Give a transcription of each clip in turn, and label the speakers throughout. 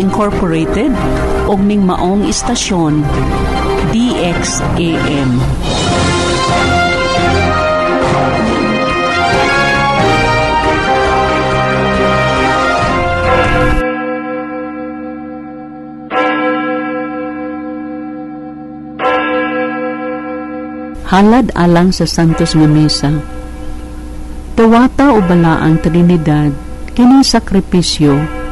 Speaker 1: Incorporated og ning maong istasyon DXAM. Halad alang sa Santos nga Misa. Dawata o bala ang Trinidad kini sakripisyo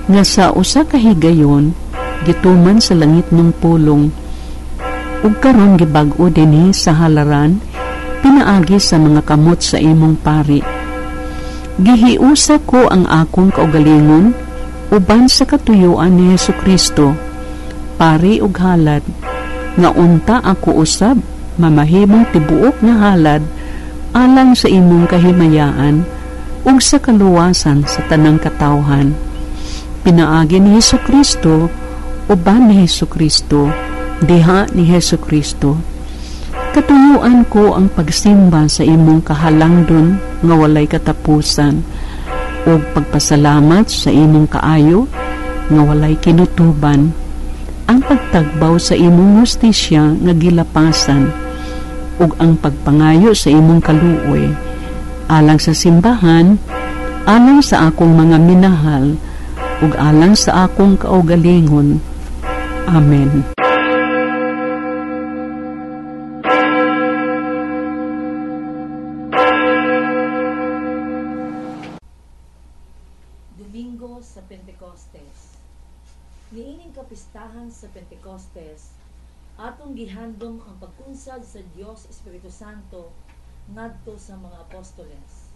Speaker 1: nga sa usa ka higayon gituman sa langit ng pulong ug karon gibag-o dinhi sa halaran pinaagi sa mga kamot sa imong pari. Gihiusa ko ang akong kaugalingon uban sa katuyuan ni Hesukristo, pari ug halad, nga unta ako usab mamahimong tibuok nga halad alang sa imong kahimayaan ug sa kaluwasan sa tanang katawhan. Pinaagi ni Hesukristo, uban ni Hesukristo, diha ni Hesukristo. Katuyuan ko ang pagsimba sa imong kahalangdon nga walay katapusan, ug pagpasalamat sa imong kaayo nga walay kinutuban, ang pagtagbaw sa imong hustisya nga gilapasan, ug ang pagpangayo sa imong kaluoy, alang sa simbahan, alang sa akong mga minahal, ug alang sa akong kaugalingon. Amen.
Speaker 2: Domingo sa Pentecostes. Niining kapistahan sa Pentecostes, atong gihandom ang pagkunsad sa Dios Espiritu Santo ngadto sa mga apostoles.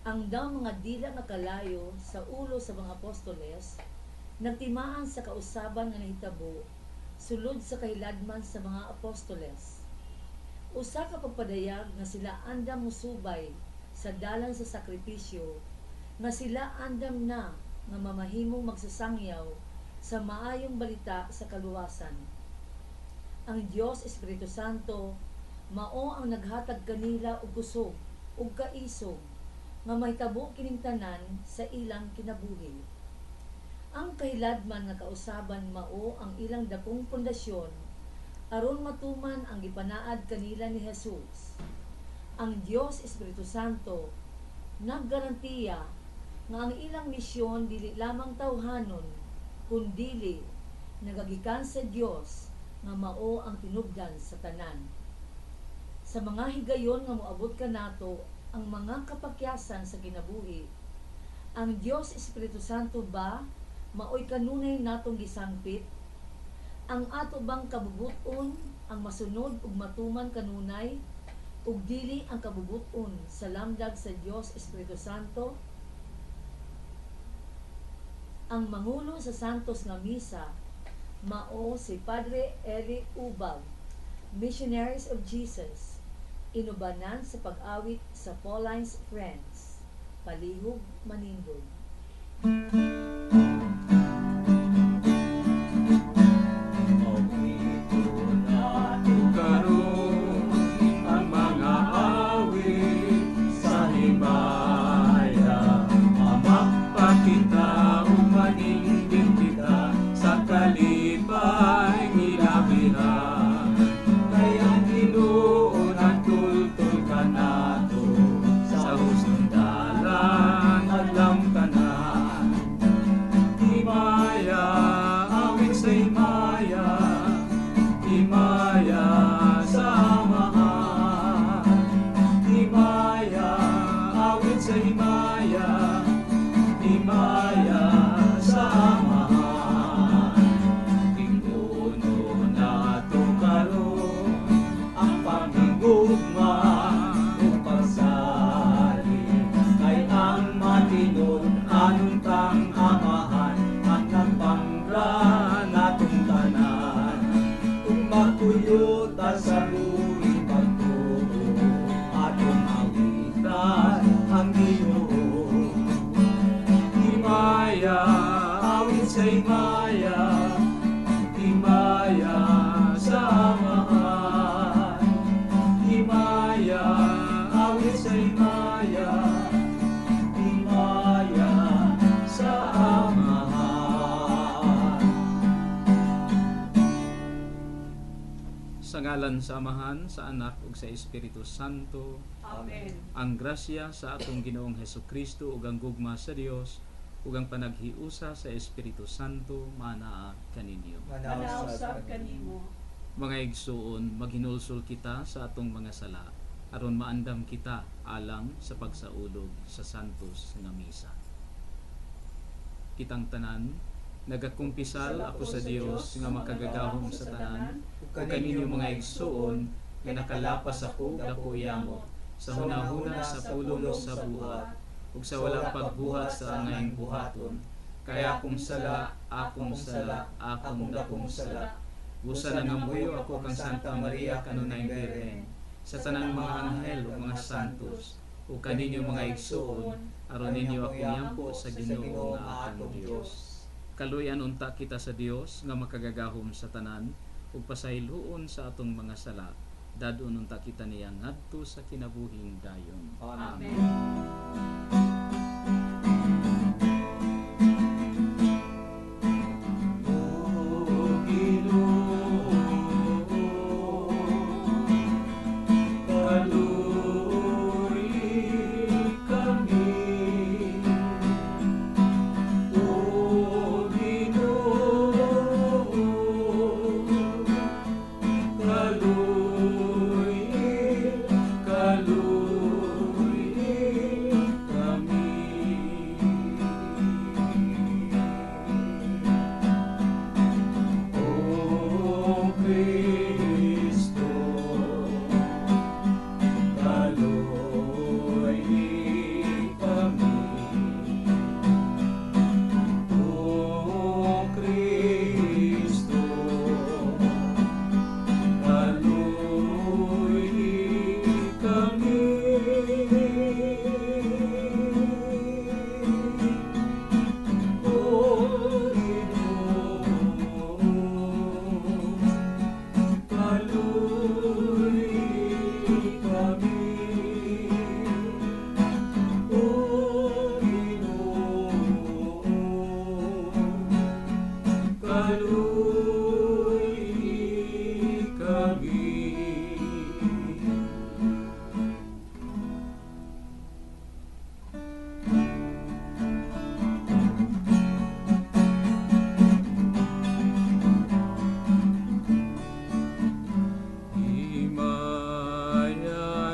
Speaker 2: Ang daw mga dila nga kalayo sa ulo sa mga apostoles nagtimaan sa kausaban nga nahitabo sulod sa kahiladman sa mga apostoles. Usa ka pagpadayag nga sila andam musubay sa dalan sa sakripisyo, nga sila andam na nga mamahimong magsasangyaw sa maayong balita sa kaluwasan. Ang Dios Espiritu Santo mao ang naghatag kanila og kusog ug kaisog nga mahitabo kining tanan sa ilang kinabuhi. Ang kahiladman nga kausaban mao ang ilang dakong pundasyon aron matuman ang gipanaad kanila ni Jesus. Ang Dios Espiritu Santo naggarantiya nga ang ilang misyon dili lamang tawhanon kundili nagagikan sa Dios nga mao ang tinubdan sa tanan. Sa mga higayon nga moabot kanato ang mga kapakyasan sa kinabuhi, ang Dios Espiritu Santo ba maoy kanunay natong gisangpit? Ang ato bang kabubuton ang masunod ug matuman kanunay ug dili ang kabubuton sa lamdag sa Dios Espiritu Santo? Ang mangulo sa Santos nga Misa mao si Padre Eli Ubag, Missionaries of Jesus, inubanan sa pag-awit sa Pauline's Friends, Palihog, Manindog.
Speaker 3: Sa ngalan sa Amahan, sa Anak ug sa Espiritu Santo.
Speaker 4: Amen.
Speaker 3: Ang grasya sa atong Ginoong Hesukristo ug ang gugma sa Dios ug ang panaghiusa sa Espiritu Santo manaa kaninyo.
Speaker 4: Manausab kanimo.
Speaker 3: Mga igsuon, maghinulsol kita sa atong mga sala aron maandam kita alang sa pagsaulog sa santos nga misa. Kitang tanan, nagakumpisal ako sa Dios nga makagagahom sa tanan ug kaninyo mga igsuon nga nakalapas ako dako yamo sa hunahuna sa pulong sa buhat ug sa walang pagbuhat sa angayng buhaton. Kaya akong sala, akong sala, akong dakong sala. Busa na ngamuyo ako kang Santa Maria kanunay Birhen, sa tanang mga anghel ug mga santos, ug kaninyo mga igsuon, aron ninyo ako niyampo sa Ginoo nga atong Dios. Kaluyan unta kita sa Dios nga makagagahom sa tanan ug pasayloon sa atong mga sala. Dadon unta kita niya ngadto sa kinabuhing dayon.
Speaker 4: Amen.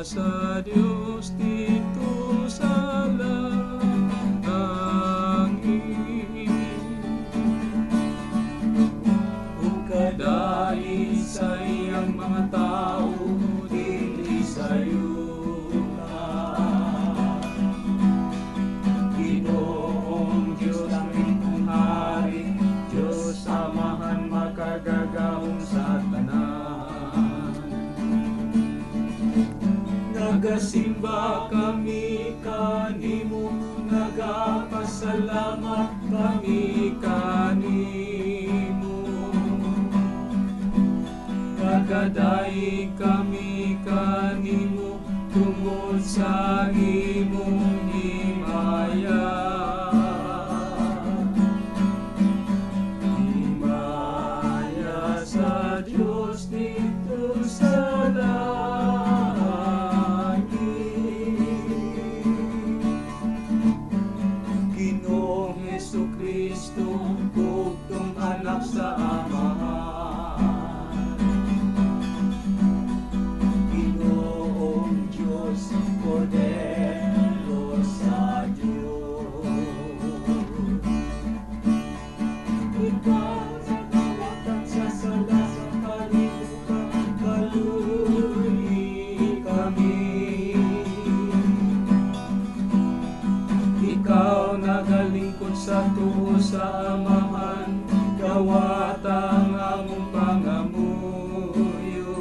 Speaker 3: Sa Dios dito sa langit, ug kadali sa iyang mga tao dili sa yuta. Ginoong Diyos aming Hari, Diyos Amahan makagagahom sa tanan. Nagasimba kami kanimo, nagapasalamat kami kanimo. Nagadaig kami kanimo tungod sa imong himaya. Himaya sa Diyos dito sa Jesucristo, bugtong anak sa Amahan. Ginoong Diyos, Kordero sa Diyos. Ikaw sa kawatan sa sala sa kalibutan, kaluli kami. Ikaw nagalingkod sa tuo sa Amahan, kawata ang among pangamuyo.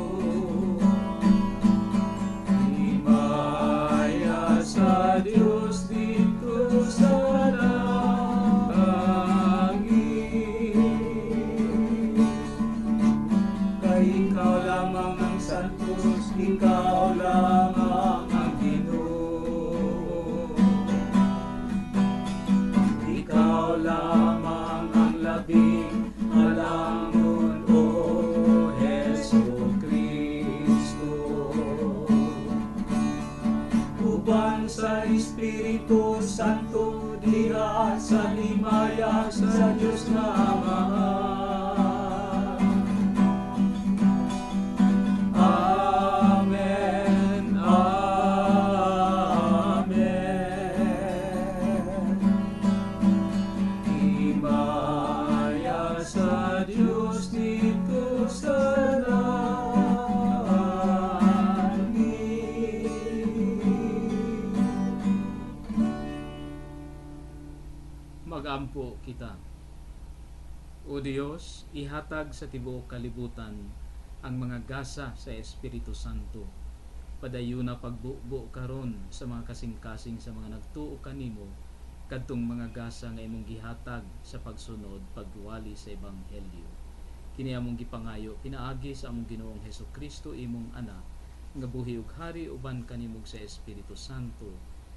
Speaker 3: Himaya sa Dios dito sa langit, kay ikaw lamang ang santos, ikaw lamang ang Ginoo. Ikaw lamang ang labing samahan. Amen, amen. Himaya sa Diyos dito sa magampo kita. O Diyos, ihatag sa tibuok kalibutan ang mga gasa sa Espiritu Santo. Padayon na pagbubo karon sa mga kasing-kasing sa mga nagtuo kanimo kadtong mga gasa nga imong gihatag sa pagsunod pagwali sa ebanghelyo. Kini among gipangayo pinaagi sa among Ginoong Hesukristo imong anak nga buhi ug hari uban kanimog sa Espiritu Santo,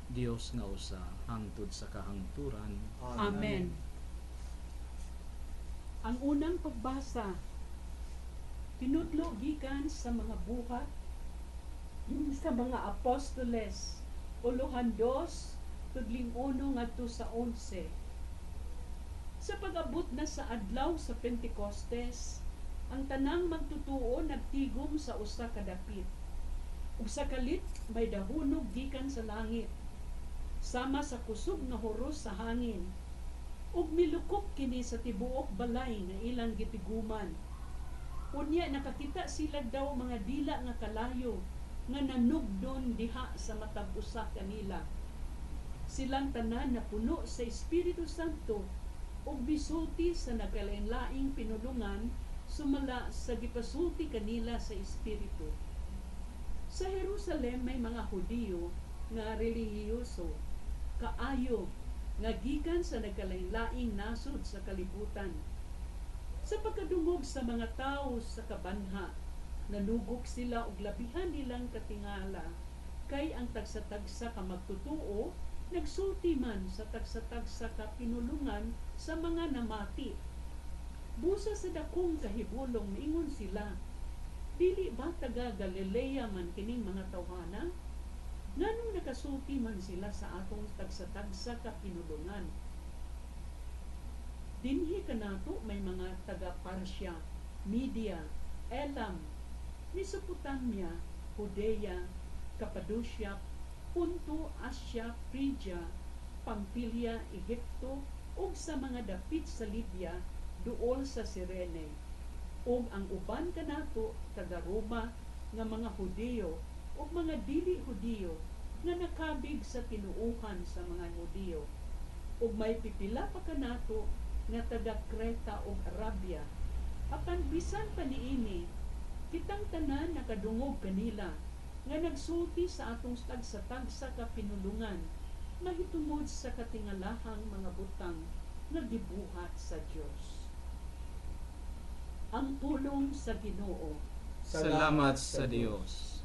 Speaker 3: Dios nga usa hangtod sa kahangturan.
Speaker 4: Amen. Ang unang pagbasa, pinudlo gikan sa mga buhat sa mga apostoles, 2:1 ngadto sa 11. Sa pag-abot na sa adlaw sa Pentecostes, ang tanang magtutuo nagtigom sa usa ka dapit. Ug sa kalit may dahunog gikan sa langit, sama sa kusog nga huros sa hangin, ug milukop kini sa tibuok balay nga ilang gitiguman. Unya nakakita sila daw mga dila nga kalayo nga nanugdon diha sa matag usa kanila. Silang tanan na puno sa Espiritu Santo ug bisulti sa nagkalain-laing pinulungan sumala sa gipasulti kanila sa Espiritu. Sa Jerusalem may mga Hudiyo nga relihiyoso kaayo nga gikan sa nagkalain-laing nasod sa kalibutan. Sa pagkadungog sa mga tawo sa kabanha, nanugok sila og labihan nilang katingala kay ang tagsa-tagsa ka magtutuo nagsulti man sa tagsa-tagsa ka pinulungan sa mga namati. Busa sa dakong kahibulong niingon sila, dili ba taga Galilea man kining mga tawhana? Nganong nakasulti man sila sa atong tagsa-tagsa ka pinulungan? Dinhi kanato may mga taga Parsya, Media, Elam, Mesopotamia, Judea, Cappadocia, Punto, Asya, Phrygia, Pamphylia, Egypto, ug sa mga dapit sa Libya, duol sa Cyrene. Ug ang uban kanato taga Roma nga mga Hudiyo ug mga dili Hudiyo nga nakabig sa tinuuhan sa mga Hudiyo. Ug may pipila pa kanato nga taga Creta ug Arabia. Apan bisan pa niini, kitang tanan nakadungog kanila nga nagsulti sa atong tagsa-tagsa ka pinulungan mahitungod sa katingalahang mga butang nga gibuhat sa Dios. Ang pulong sa Ginoo.
Speaker 3: Salamat sa Dios.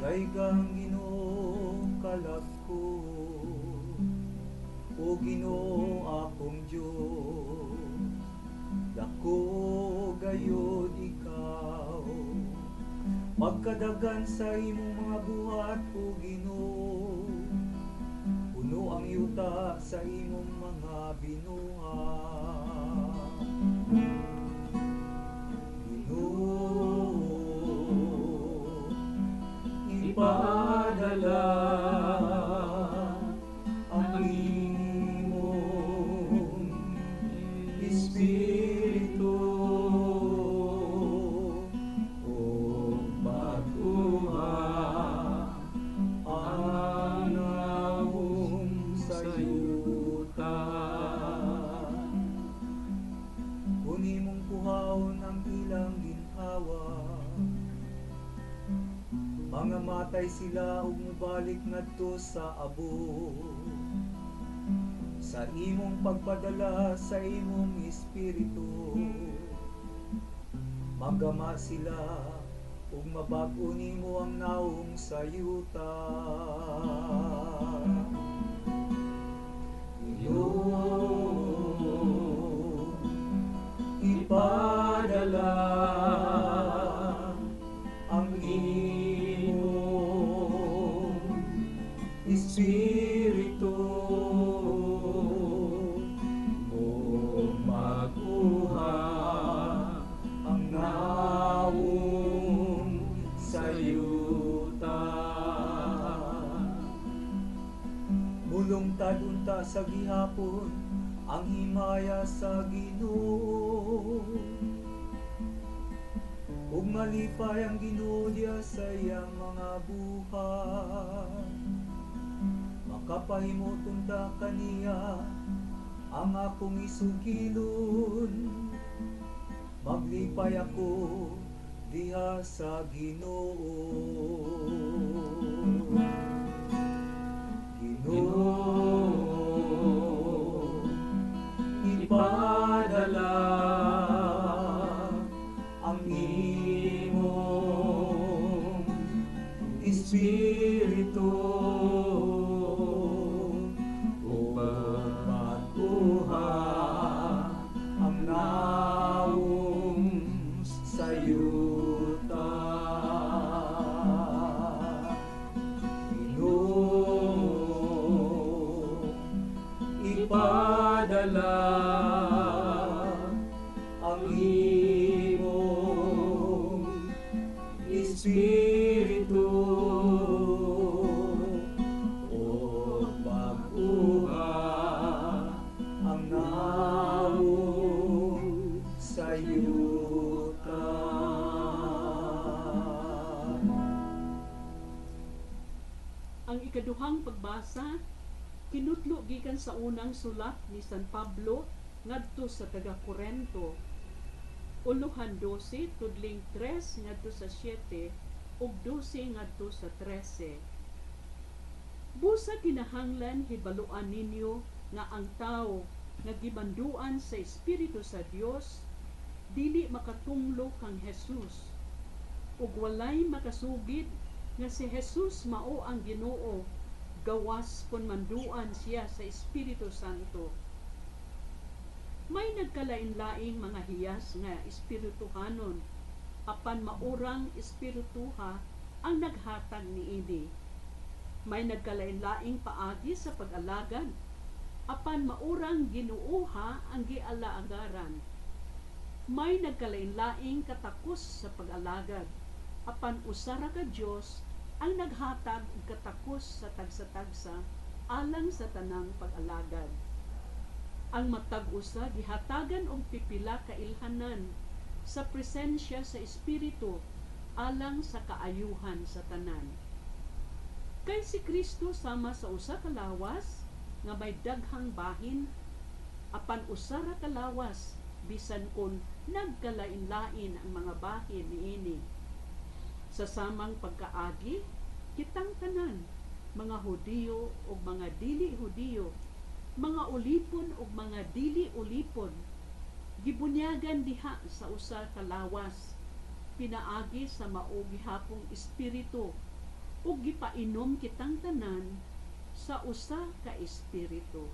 Speaker 5: Daigang Ginoo kalag ko, o Ginoo akong Dios, dako gayud ikaw, magkadagan sa imong mga buhat, o Ginoo, puno ang yuta sa imong mga binuhat. ipadala ang imong Espiritu o makuha ang naong sayutan. Kung imong kuhaon ang ilang ginhawa, mga matay sila ug mubalik ngadto sa abo. Sa imong pagpadala sa imong espiritu, magama sila ug mabag-o nimo ang naong sayuta. Iyong ipadala ang imong Espiritu o makuha ang naong sayuta. Mulungtad unta sa gihapon ang himaya sa Ginoo, ug malipay ang Ginoo diya sa iyang mga buhay. Makapahimuton ta kaniya ang akong isugilon, maglipay ako diha sa Ginoo. Ginoo, ipadala ang imong Espiritu upang makuha ang naong sayuta. Ginoo, ipadala ang imong Espiritu o makuha ang naong sayuta.
Speaker 4: Ang ikaduhang pagbasa kinutlo gikan sa unang sulat ni San Pablo ngadto sa taga-Korento. Uluhan 12 tudling 3 ngadto sa 7 ug 12 ngadto sa 13. Busa kinahanglan hibaluan ninyo nga ang tao nga gibanduan sa Espiritu sa Dios dili makatunglo kang Jesus, ug walay makasugid nga si Jesus mao ang Ginoo gawas kun manduan siya sa Espiritu Santo. May nagkalain-laing mga hiyas nga espirituhanon, apan maurang espirituha ang naghatag niini. May nagkalain-laing paagi sa pag-alagad, apan maurang Ginooha ang gialaagaran. May nagkalain-laing katakos sa pag-alagad, apan usara ka Dios ang naghatag og katakos sa tagsa-tagsa alang sa tanang pag-alagad. Ang matag usa gihatagan og pipila ka ilhanan sa presensya sa Espiritu alang sa kaayuhan sa tanan. Kay si Kristo sama sa usa ka lawas nga may daghang bahin, apan usa ra ka lawas bisan kun nagkalain-lain ang mga bahin niini. Sa samang pagkaagi, kitang tanan, mga Hudiyo o mga dili Hudiyo, mga ulipon o mga dili ulipon, gibunyagan diha sa usa ka lawas, pinaagi sa mao gihapong espiritu, ug gipainom kitang tanan sa usa ka espiritu.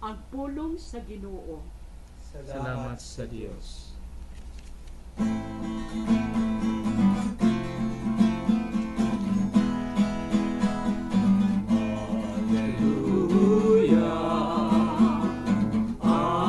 Speaker 4: Ang pulong sa Ginoo.
Speaker 3: Salamat sa Diyos.
Speaker 5: Hallelujah,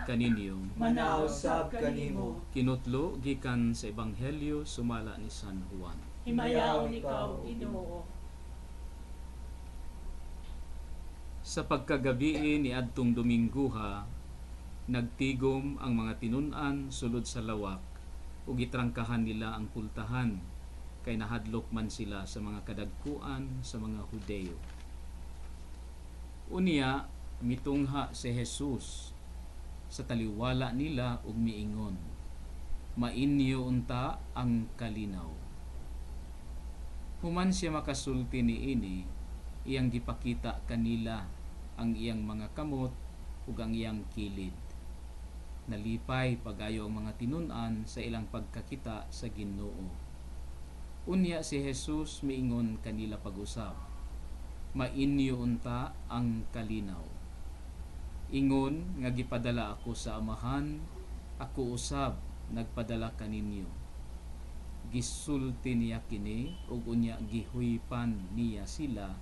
Speaker 3: kaninyo
Speaker 5: manausab kanimo.
Speaker 3: kinutlo gikan sa ebanghelyo sumala ni San Juan.
Speaker 4: Himayaw ikaw, Ginoo.
Speaker 3: Sa pagkagabi ni adtong Domingguha, nagtigom ang mga tinun-an sulod sa lawak ug gitrangkahan nila ang pultahan kay nahadlok man sila sa mga kadagkuan sa mga Hudeyo. Unya mitungha si Jesus sa taliwala nila ug miingon, mainyo unta ang kalinaw. Human siya makasulti niini, iyang gipakita kanila ang iyang mga kamot ug ang iyang kilid. Nalipay pagayo ang mga tinun-an sa ilang pagkakita sa Ginoo. Unya si Jesus miingon kanila pag-usab, mainyo unta ang kalinaw. Ingon nga gipadala ako sa Amahan, ako usab nagpadala kaninyo. Gisulti niya kini ug unya gihuypan niya sila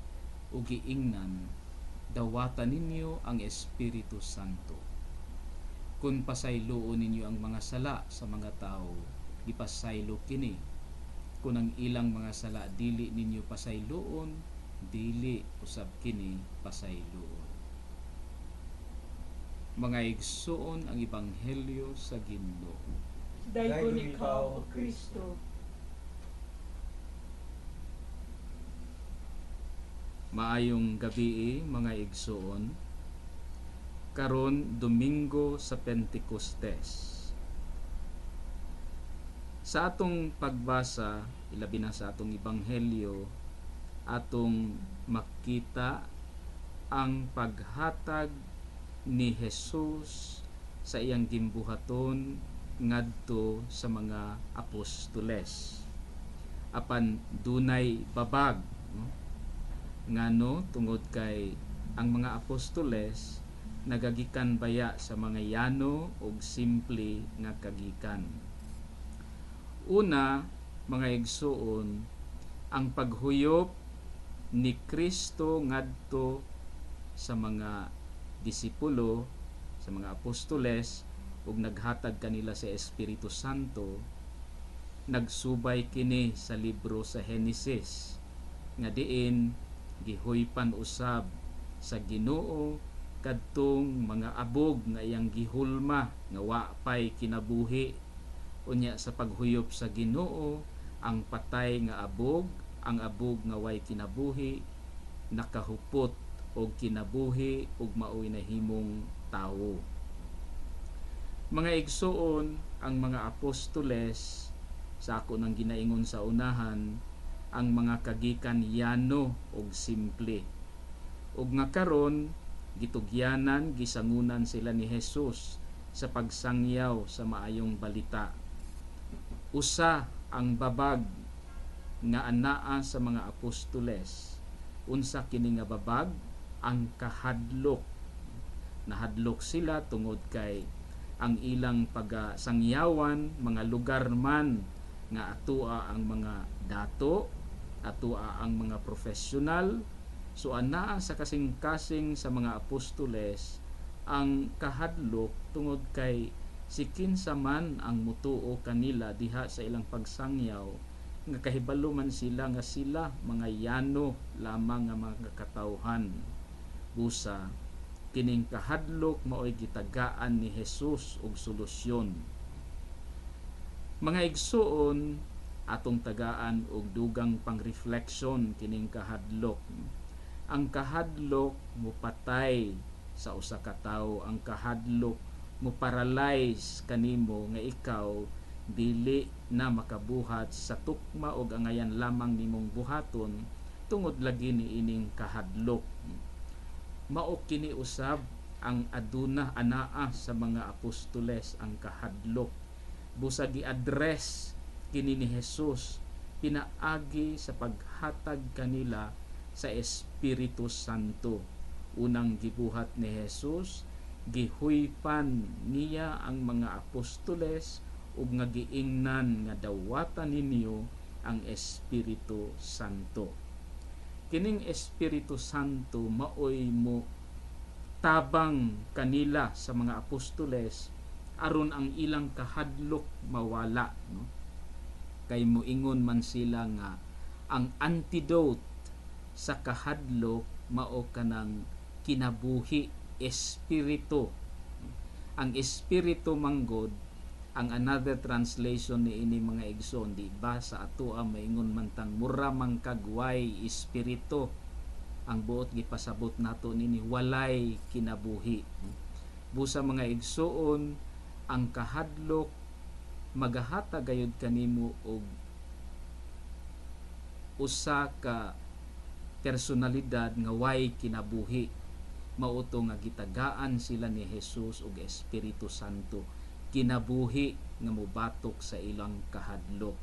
Speaker 3: ug giingnan, dawatan ninyo ang Espiritu Santo. Kung pasayloon ninyo ang mga sala sa mga tao, ipasaylo kini. Kung ang ilang mga sala dili ninyo pasayloon, dili usab kini pasayloon. Mga igsoon ang ebanghelyo sa Ginoo.
Speaker 4: Daygon ikaw, O Kristo.
Speaker 3: Maayong gabi mga igsoon. Karon Domingo sa Pentecostes. Sa atong pagbasa, ilabi na sa atong ebanghelyo, atong makita ang paghatag ni Jesus sa iyang gimbuhaton ngadto sa mga apostoles. Apan dunay babag, no? Ngano tungod kay ang mga apostoles nagagikan baya sa mga yano ug simple nga kagikan. Una, mga igsoon, ang paghuyop ni Kristo ngadto sa mga disipulo, sa mga apostoles ug naghatag kanila sa Espiritu Santo, nagsubay kini sa libro sa Henesis nga diin gihuypan usab sa Ginoo kadtong mga abog nga iyang gihulma nga wa pay kinabuhi. Unya sa paghuyop sa Ginoo, ang patay nga abog, ang abog nga way kinabuhi, nakahupot og kinabuhi ug maoy nahimong tawo. Mga igsoon, ang mga apostoles, sa ako nang ginaingon sa unahan, ang mga kagikan yano og simple. Ug nga karon gitugyanan, gisangunan sila ni Jesus sa pagsangyaw sa maayong balita. Usa ang babag nga anaa sa mga apostoles. Unsa kini nga babag? Ang kahadlok. Nahadlok sila tungod kay ang ilang pagasangyawan, mga lugar man nga atua ang mga dato, atua ang mga profesional. So anaa sa kasing-kasing sa mga apostoles ang kahadlok tungod kay si kinsa man ang mutuo kanila diha sa ilang pagsangyaw nga kahibalo man sila nga sila mga yano lamang nga mga katawhan. Busa kining kahadlok maoy gitagaan ni Jesus og solusyon. Mga igsoon, atong tagaan og dugang pangrefleksyon kining kahadlok. Ang kahadlok mupatay sa usa ka tawo, ang kahadlok mo paralyze kanimo nga ikaw dili na makabuhat sa tukma og angayan lamang nimong buhaton tungod lagi ni ining kahadlok. Mao kini usab ang aduna anaa sa mga apostoles ang kahadlok. Busa gi-address kini ni Jesus pinaagi sa paghatag kanila sa Espiritu Santo. Unang gibuhat ni Jesus, gihuypan niya ang mga apostoles ug nga giingnan nga dawatan ninyo ang Espiritu Santo. Kining Espiritu Santo maoy mo tabang kanila sa mga apostoles aron ang ilang kahadlok mawala, no? Kay moingon man sila nga ang antidote sa kahadlok mao kanang kinabuhi, espiritu. Ang espiritu manggod, ang another translation ni ini mga igsoon, di ba sa atoa maingon man tang mura man kagway espiritu, ang buot gipasabot nato nini walay kinabuhi. Busa mga igsoon, ang kahadlok magahatag gayud kanimo og usa ka personalidad nga way kinabuhi. Mauto nga gitagaan sila ni Jesus ug Espiritu Santo, kinabuhi nga mobatok sa ilang kahadlok.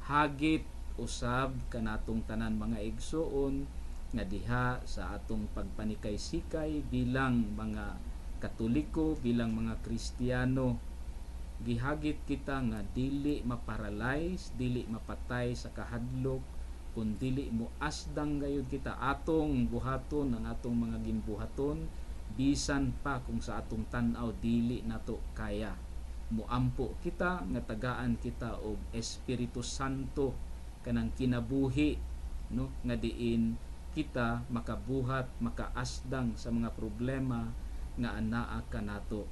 Speaker 3: Hagit usab kanatong tanan mga igsoon nga diha sa atong pagpanikay-sikay bilang mga Katoliko, bilang mga Kristiyano, gihagit kita nga dili maparalyze, dili mapatay sa kahadlok, kun dili mo asdang gayud kita atong buhaton ang atong mga ginbuhaton, bisan pa kung sa atong tan-aw dili nato kaya. Muampo kita nga tagaan kita og Espiritu Santo kanang kinabuhi, no, nga diin kita makabuhat, makaasdang sa mga problema nga anaa kanato.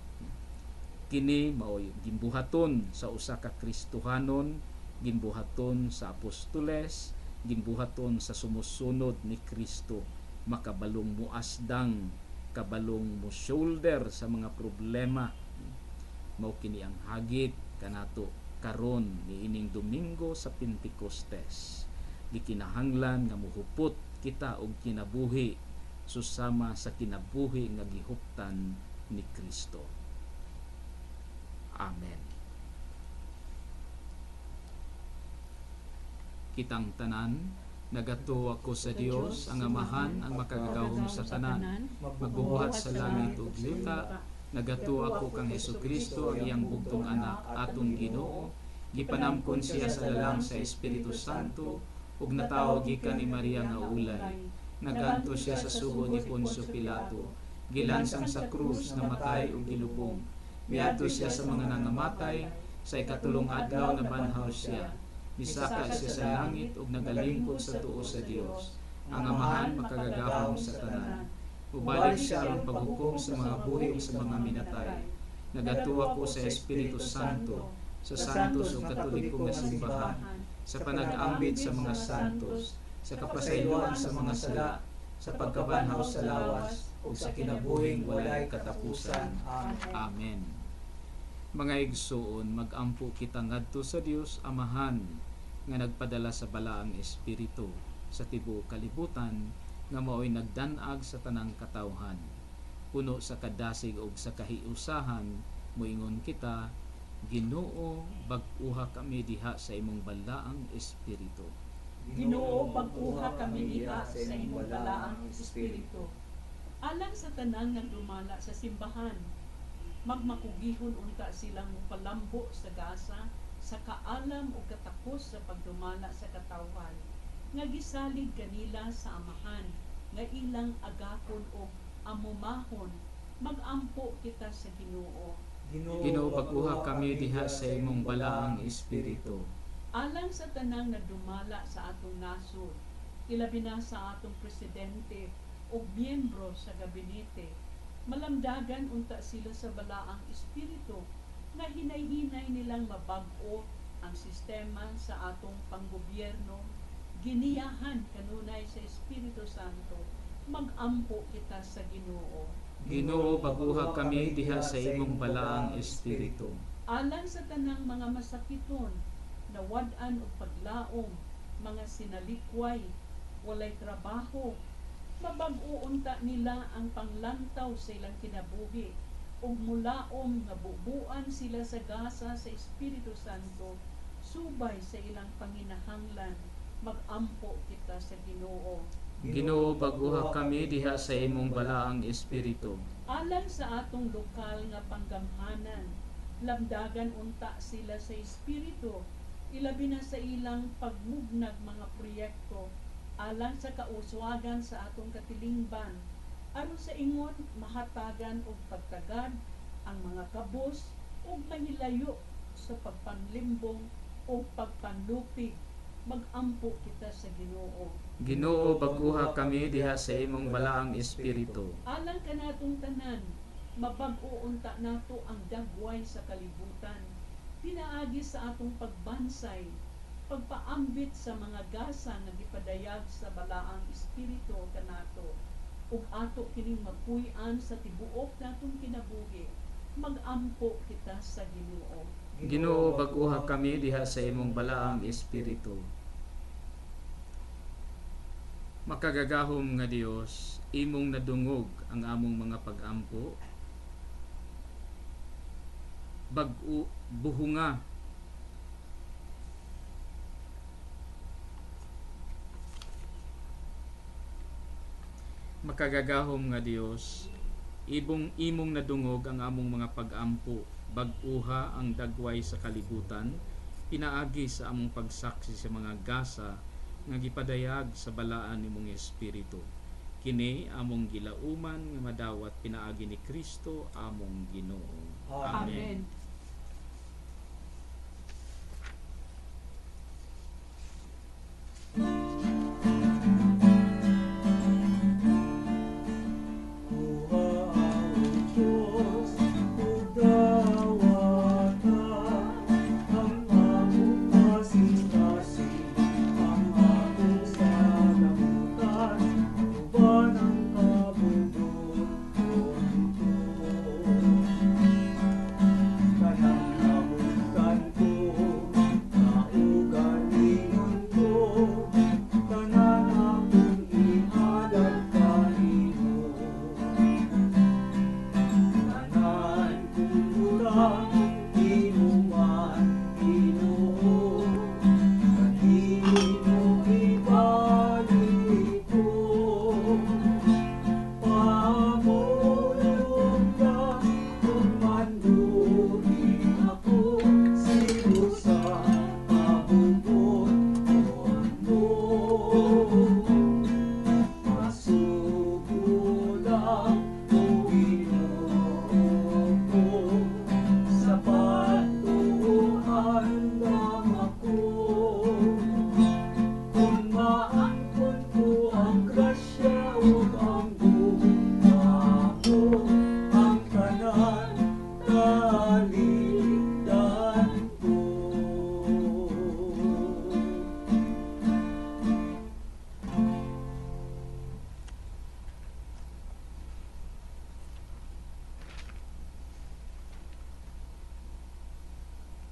Speaker 3: Kini mao ginbuhaton sa usa ka Kristohanon, ginbuhaton sa apostoles, ginbuhaton sa sumusunod ni Kristo, makabalong muasdang, kabalong mo shoulder sa mga problema. Mao kini ang hagit kanato karon niining Domingo sa Pentecostes. Gikinahanglan nga muhupot kita og kinabuhi susama sa kinabuhi nga gihuptan ni Kristo. Amen. Kitang tanan, nagato ako sa Dios, ang Amahan, ang makagagahom sa tanan, magbubuhat sa langit ug yuta. Nagato ako kang Hesukristo, ang iyang bugtong anak, atong Ginoo. Gipanamkon siya sa lalang sa Espiritu Santo, ug natawag gikan ni Maria nga ulay. Naganto siya sa sugo ni Poncio Pilato, gilansang sa krus, namatay ug gilubong. Miadto siya sa mga nangamatay, sa ikatulong adlaw nabanhaw siya. Misaka siya sa langit ug nagalingkod sa tuo sa Dios. Ang Amahan makagagahom sa tanan. Ubalik siya ang paghukom sa mga buhi ug sa mga minatay. Nagatuwa ko sa Espiritu Santo, sa santos ug katoliko nga simbahan, sa panag-ambit sa mga santos, sa kapasayloan sa mga sala, sa pagkabanhaw sa lawas, ug sa kinabuhing walay katapusan. Amen. Mga igsoon, mag-ampo kita ngadto sa Dios Amahan nga nagpadala sa balaang Espiritu sa tibuok kalibutan nga mao'y nagdanag sa tanang katawhan. Puno sa kadasig ug sa kahiusahan, moingon kita, Ginoo, bag-uha kami diha sa imong balaang Espiritu.
Speaker 4: Ginoo, pag-uha kami diha sa imong balaang Espiritu. Alang sa tanan nga dumala sa simbahan, magmakugihon unta silang mupalambo sa gasa, sa kaalam o katapos sa pagdumala sa katawhan, nga gisalig kanila sa Amahan, nga ilang agakon o amumahon, magampo kita sa Ginoo.
Speaker 3: Ginoo, pag-uha kami diha sa imong balaang Espiritu.
Speaker 4: Alang sa tanang na dumala sa atong nasod, ilabi na sa atong presidente o miyembro sa gabinete, malamdagan unta sila sa balaang Espiritu nga hinay-hinay nilang mabag-o ang sistema sa atong panggobyerno, giniyahan kanunay sa Espiritu Santo, magampo kita sa Ginoo.
Speaker 3: Ginoo, pag-uha kami diha sa imong balaang Espiritu.
Speaker 4: Alang sa tanang mga masakiton, nawad-an o paglaom, mga sinalikway, walay trabaho, mabag-uunta nila ang panglantaw sa ilang kinabuhi, ug mulaom nga bubuan sila sa gasa sa Espiritu Santo, subay sa ilang panginahanglan, magampo kita sa Ginoo.
Speaker 3: Ginoo, pag-uha kami diha sa imong balaang Espiritu.
Speaker 4: Alang sa atong lokal nga panggamhanan, lamdagan unta sila sa Espiritu, ilabi na sa ilang pagmugnag mga proyekto, alang sa kauswagan sa atong katilingban, aron sa ingon mahatagan og pagtagad ang mga kabus ug mahilayo sa pagpanlimbong o pagpanlupig. Magampo kita sa Ginoo.
Speaker 3: Ginoo, baguha kami diha sa imong balaang espiritu.
Speaker 4: Alang kanatong tanan, mabag-o unta nato ang dagway sa kalibutan. Pinaagi sa atong pagbansay, pagpaambit sa mga gasa nga gipadayag sa balaang espiritu kanato. Ug ato kining magpuy-an sa tibuok natong kinabuhi. Magampo kita sa Ginoo.
Speaker 3: Ginoo, baguha kami diha sa imong balaang espiritu. Makagagahom nga Dios, imong nadungog ang among mga pag-ampo. Bag-o buhunga makagagahom nga Dios, imong nadungog ang among mga pag-ampo. Bag-uha ang dagway sa kalibutan, pinaagi sa among pagsaksi sa mga gasa nga gipadayag sa balaan nimong espiritu. Kini among gilauman nga madawat pinaagi ni Kristo among Ginoo.
Speaker 4: Amen.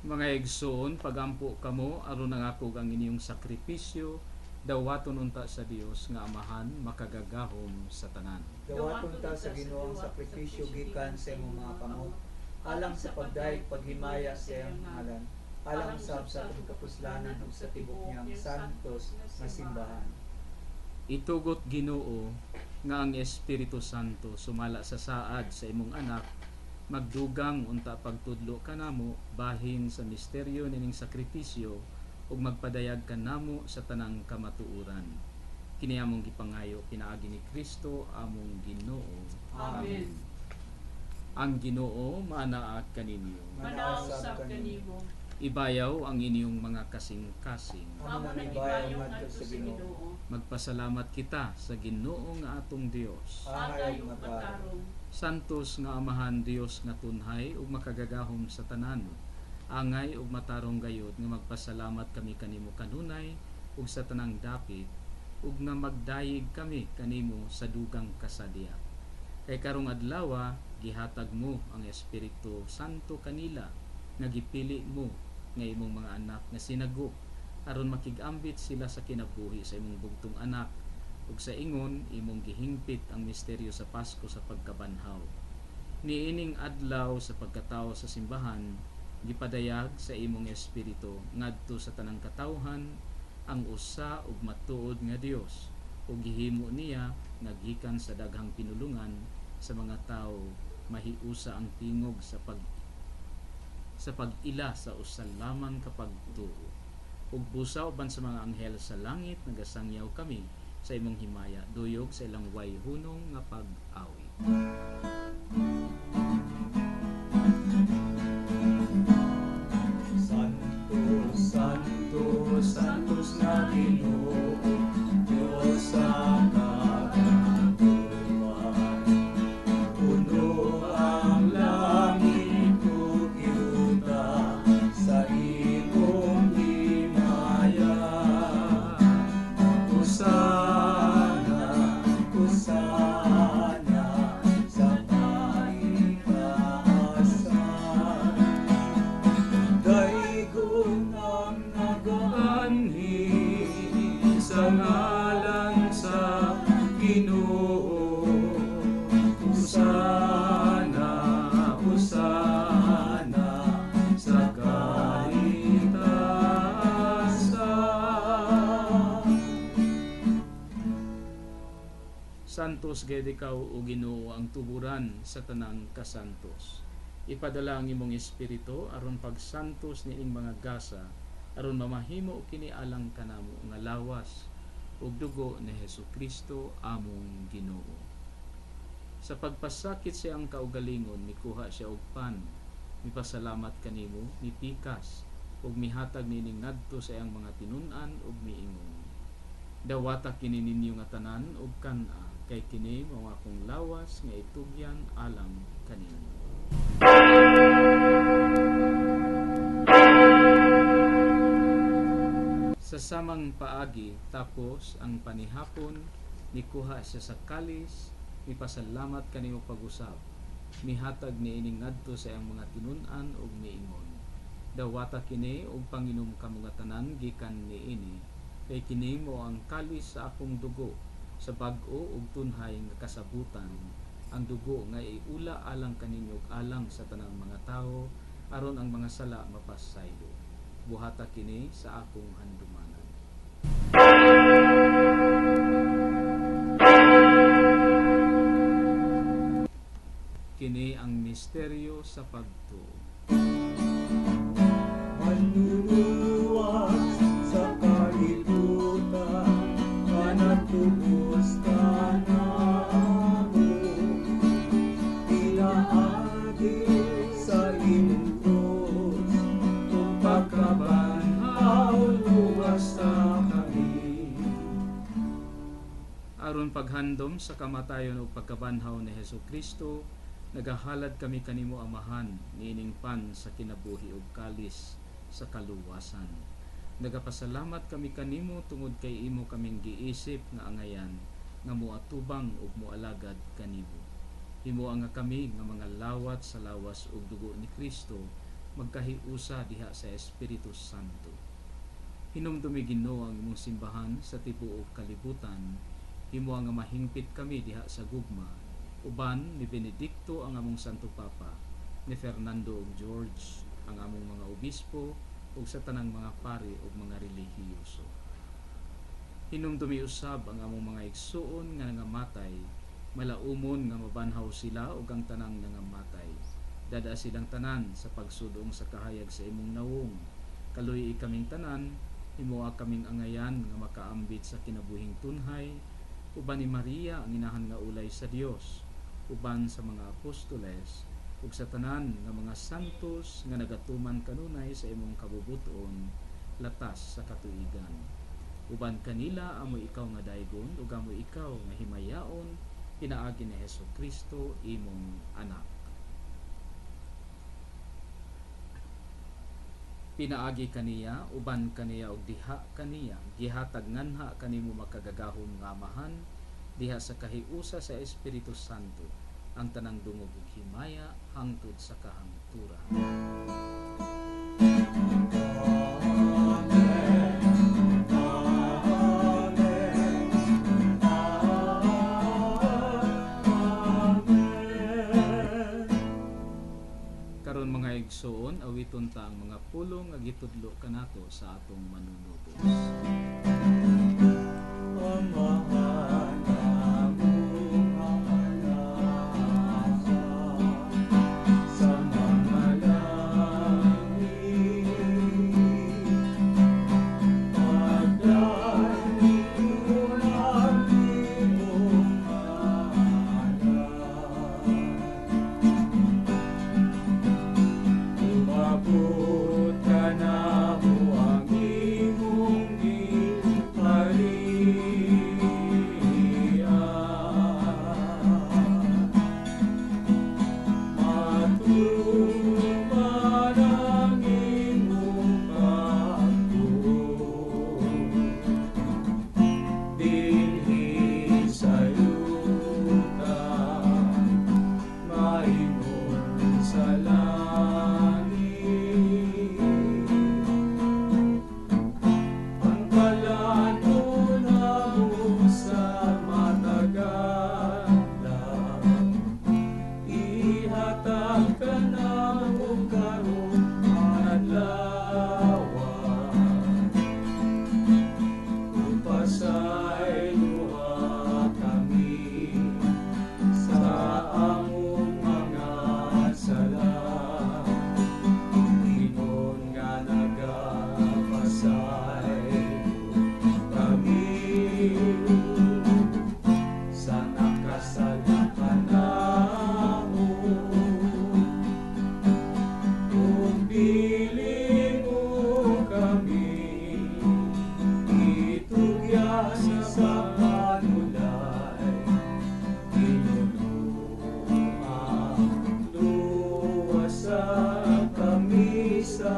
Speaker 3: Mga igsoon, pagampo kamo aron nangakog ang inyong sakripisyo, dawaton unta sa Dios nga Amahan makagagahom sa tanan.
Speaker 5: Dawaton ta sa Ginoo ang sakripisyo gikan sa imong mga kamot, alang sa pagdayeg paghimaya sa iyang ngalan, alang sab sa pagkapuslanan ug sa tibok niyang santos nga simbahan.
Speaker 3: Itugot Ginoo nga ang Espiritu Santo sumala sa saad sa imong anak, magdugang unta pagtudlo kanamo bahin sa misteryo nining sakripisyo ug magpadayag kanamo sa tanang kamatuoran. Kini among gipangayo pinaagi ni Kristo among Ginoo.
Speaker 4: Amen.
Speaker 3: Ang Ginoo maanaat kaninyo.
Speaker 4: Manausap kanimo.
Speaker 3: Ibayaw ang inyong mga kasing-kasing.
Speaker 4: Amo nang ibayaw ngadto sa Ginoo.
Speaker 3: Magpasalamat kita sa Ginoo nga atong Dios.
Speaker 4: Angay ug matarong.
Speaker 3: Santos nga Amahan Dios nga tunhay ug makagagahom sa tanan. Angay ug matarong gayud nga magpasalamat kami kanimo kanunay ug sa tanang dapit ug nga magdayeg kami kanimo sa dugang kasadya. Kay karong adlaw gihatag mo ang Espiritu Santo kanila nga gipili mo nga imong mga anak nga sinago aron makigambit sila sa kinabuhi sa imong bugtong anak ug sa ingon imong gihingpit ang misteryo sa Pasko sa pagkabanhaw. Niining adlaw sa pagkatawo sa simbahan, gipadayag sa imong espiritu ngadto sa tanang katawhan ang usa ug matuod nga Dios ug gihimo niya naggikan sa daghang pinulungan sa mga tawo mahiusa ang tingog sa pag-ila sa usa lamang kapag tuo ug busa uban sa mga anghel sa langit nagasangyaw kami sa imong himaya, duyog sa ilang way hunong nga pag-awi.
Speaker 5: Santos, Santos, Santos na Ginoo, Diyos sa kagaguhan. Puno ang langit ug yuta sa imong himaya. Hosana, Hosana sa kaitaasan. Daigon ang nagaanhi sa ngalan sa Ginoo. Hosana, Hosana sa kaitaasan.
Speaker 3: Santos gayud ikaw o Ginoo ang tuburan sa tanang kasantos. Ipadala ang imong espiritu aron pagsantos niing mga gasa, aron mamahimo kini alang kanamo nga lawas ug dugo ni Hesukristo among Ginoo. Sa pagpasakit siya ang kaugalingon, mikuha siya og pan, mipasalamat kanimo, mipikas ug mihatag nining ngadto sa iyang mga tinun-an ug miingon. Dawata kini ninyo nga tanan ug kana, kay kini mao akong lawas nga itugyan alang kanimo. Sa samang paagi, tapos ang panihapon, nikuha siya sa kalis, mipasalamat kanimo pag-usab, mihatag niining ngadto sa iyang mga tinun-an ug miingon. Dawata kini og panginom kamo nga tanan gikan niini, kay kini mao ang kalis sa akong dugo, sa bag-o ug tunhay nga kasabutan, ang dugo nga iula alang kaninyo ug alang sa tanang mga tawo, aron ang mga sala mapasaylo. Buhata kini sa akong handumanan. Kini ang misteryo sa pagtuo.
Speaker 5: Manluluwas sa kalibutan, kanang tubos ka namo. Pinaagi sa imong krus, kung pagkabanhaw luwas sa kami.
Speaker 3: Aron paghandom sa kamatayon o pagkabanhaw ni Hesukristo, nagahalad kami kanimo Amahan, niining pan sa kinabuhi ug kalis sa kaluwasan. Nagapasalamat kami kanimo tungod kay imo kaming giisip nga angayan nga moatubang ug moalagad kanimo. Himo nga kami nga mga lawat sa lawas ug dugo ni Kristo magkahiusa diha sa Espiritu Santo. Hinumdumi Ginoo ang imong simbahan sa tibuok kalibutan. Himo nga mahingpit kami diha sa gugma, uban ni Benedicto ang among Santo Papa, ni Fernando ug George ang among mga obispo ug sa tanang mga pari ug mga relihiyoso. Hinumdumi usab ang among mga igsuon nga nangamatay, malaumon nga mabanhaw sila ug ang tanang nangamatay. Dada silang tanan sa pagsudong sa kahayag sa imong nawong. Kaluy kaming tanan, himuha kaming angayan nga makaambit sa kinabuhing tunhay, uban ni Maria ang inahan nga ulay sa Dios, uban sa mga apostoles ug sa tanan nga mga santos nga nagatuman kanunay sa imong kabubuton latas sa katuigan. Uban kanila amo ikaw nga daygon ug amo ikaw nga himayaon pinaagi ni Hesukristo imong anak. Pinaagi kaniya, uban kaniya og diha kaniya, gihatag nganha kanimo makagagahom nga Amahan, diha sa kahiusa sa Espiritu Santo, ang tanang dungog ug himaya hangtod sa kahangturan. Karon mga igsoon, awiton ta ang mga pulong nga gitudlo kanato sa atong manunubos.
Speaker 5: Amahan namong alasa sa mga langit, pagdaniulan sa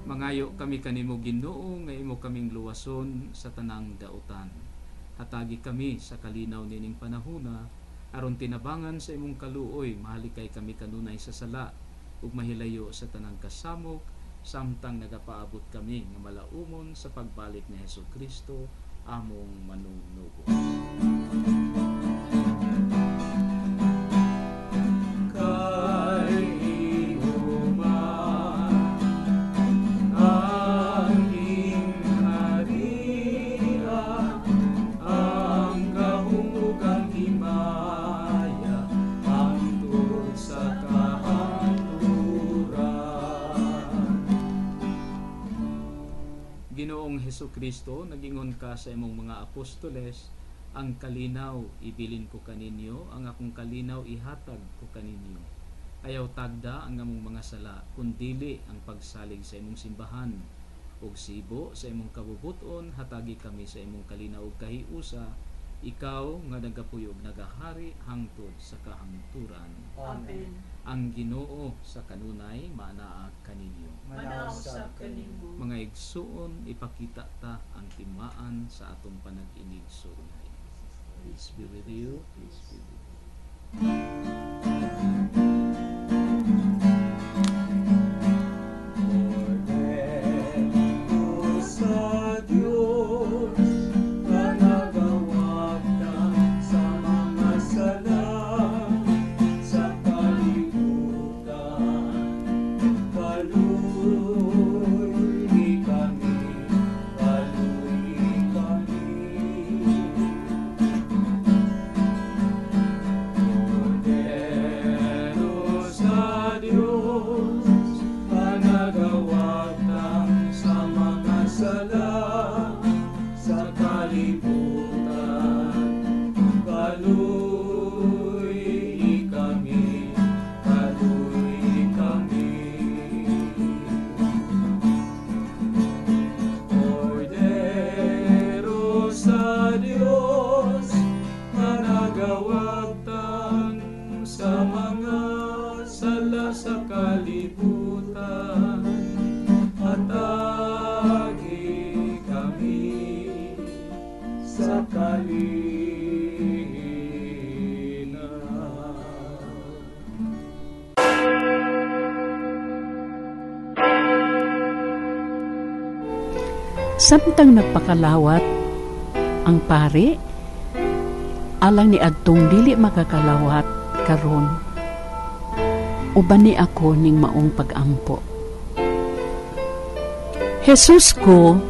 Speaker 3: Mangayo kami kanimo Ginoo nga imo kaming luwason sa tanang dautan. Hatagi kami sa kalinaw nining panahona aron tinabangan sa imong kaluoy mahalikay kami kanunay sa sala ug mahilayo sa tanang kasamok samtang nagapaabot kami nga malaumon sa pagbalik ni Hesukristo among manunubos. Ginoong Hesukristo, nagingon ka sa imong mga apostoles, ang kalinaw ibilin ko kaninyo, ang akong kalinaw ihatag ko kaninyo. Ayaw tagda ang among mga sala, kundili ang pagsalig sa imong simbahan. Ug sibo sa imong kabubuton, hatagi kami sa imong kalinaw ug kahiusa, ikaw nga nagapuyog nagahari hangtod sa kahangturan.
Speaker 4: Amen.
Speaker 3: Ang Ginoo sa kanunay maanaa kaninyo.
Speaker 4: Manausap kanimo.
Speaker 3: Mga igsuon, ipakita ta ang timaan sa atong panag-inig sunay. Peace be with you. Peace be with you.
Speaker 1: Samtang nagpakalawat ang pari, alang ni adtong dili makakalawat karon. Uban ni ako ning maong pagampo. Jesus ko,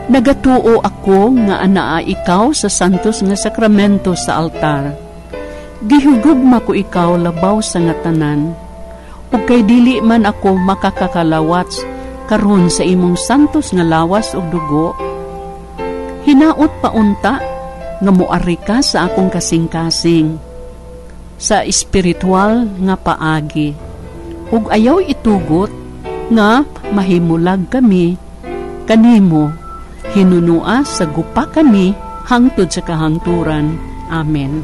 Speaker 1: nagatuo ako nga anaa ikaw sa santos nga sakramento sa altar. Gihugugma ko ikaw labaw sa nga tanan, ug kay dili man ako makakakalawat karon sa imong santos nga lawas ug dugo, hinaot paunta nga moari ka sa akong kasing-kasing sa espiritual nga paagi, ug ayaw itugot nga mahimulag kami kanimo, hinunua sa gupa kami hangtod sa kahangturan. Amen.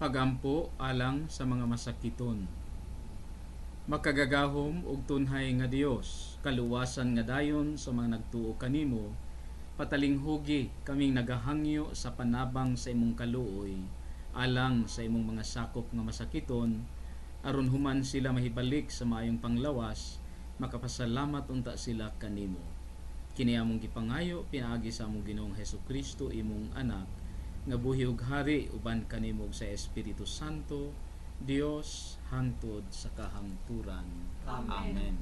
Speaker 3: Pagampo alang sa mga masakiton. Makagagahom og tunhay nga Dios, kaluwasan nga dayon sa mga nagtuo kanimo, patalinghugi kaming nagahangyo sa panabang sa imong kaluoy, alang sa imong mga sakop nga masakiton, aron human sila mahibalik sa maayong panglawas, makapasalamat unta sila kanimo. Kini among gipangayo pinaagi sa among Ginoong Hesukristo imong anak, nga buhi ug hari uban kanimo sa Espiritu Santo, Dios hangtod sa kahangturan. Amen.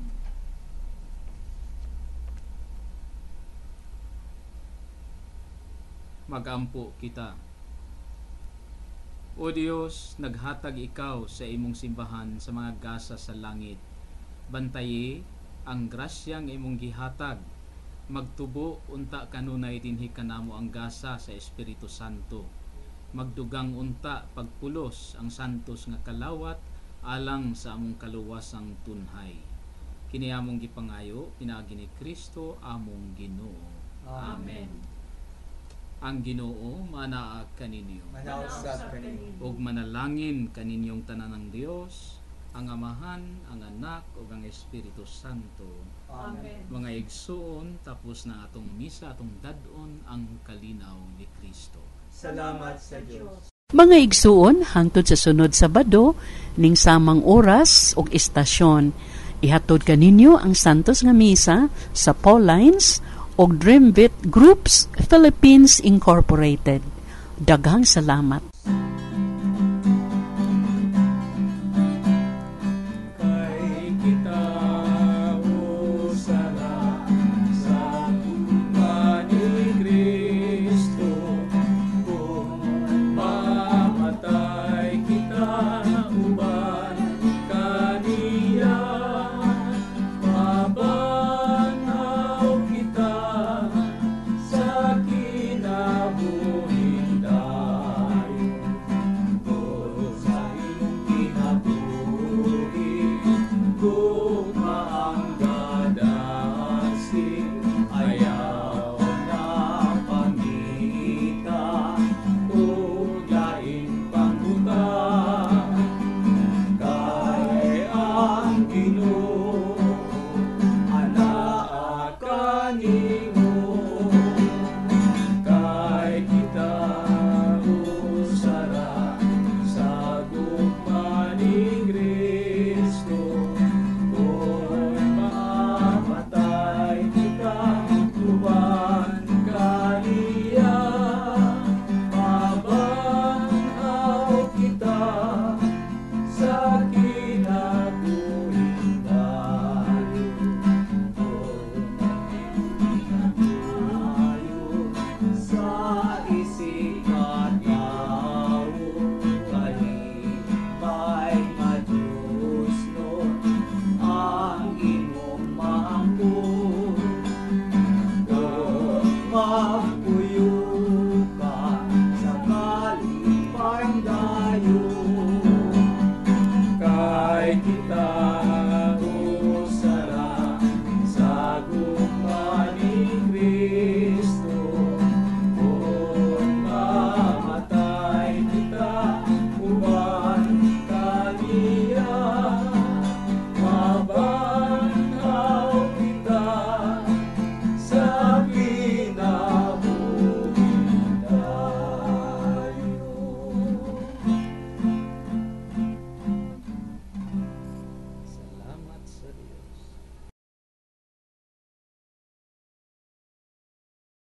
Speaker 3: Magampo kita. O Dios, naghatag ikaw sa imong simbahan sa mga gasa sa langit. Bantayi ang grasyang imong gihatag, magtubo unta kanunay dinhi kanamo ang gasa sa Espiritu Santo. Magdugang unta pagpulos ang santos nga kalawat alang sa among kaluwasang tunhay. Kini among gipangayo pinaagi ni Kristo among Ginoo. Amen. Ang Ginoo manaag kaninyo.
Speaker 5: Manausab kaninyo.
Speaker 3: Ug manalangin kaninyong tanan ng Dios, ang Amahan, ang Anak ug ang Espiritu Santo.
Speaker 5: Amen.
Speaker 3: Mga igsuon, tapos na atong misa, atong dadon ang kalinaw ni Kristo.
Speaker 5: Salamat sa Dios.
Speaker 1: Mga igsuon, hangtod sa sunod Sabado, ning samang oras ug istasyon, ihatod kaninyo ang Santos nga Misa sa Paulines ug Dreamvit Groups Philippines Incorporated. Daghang salamat.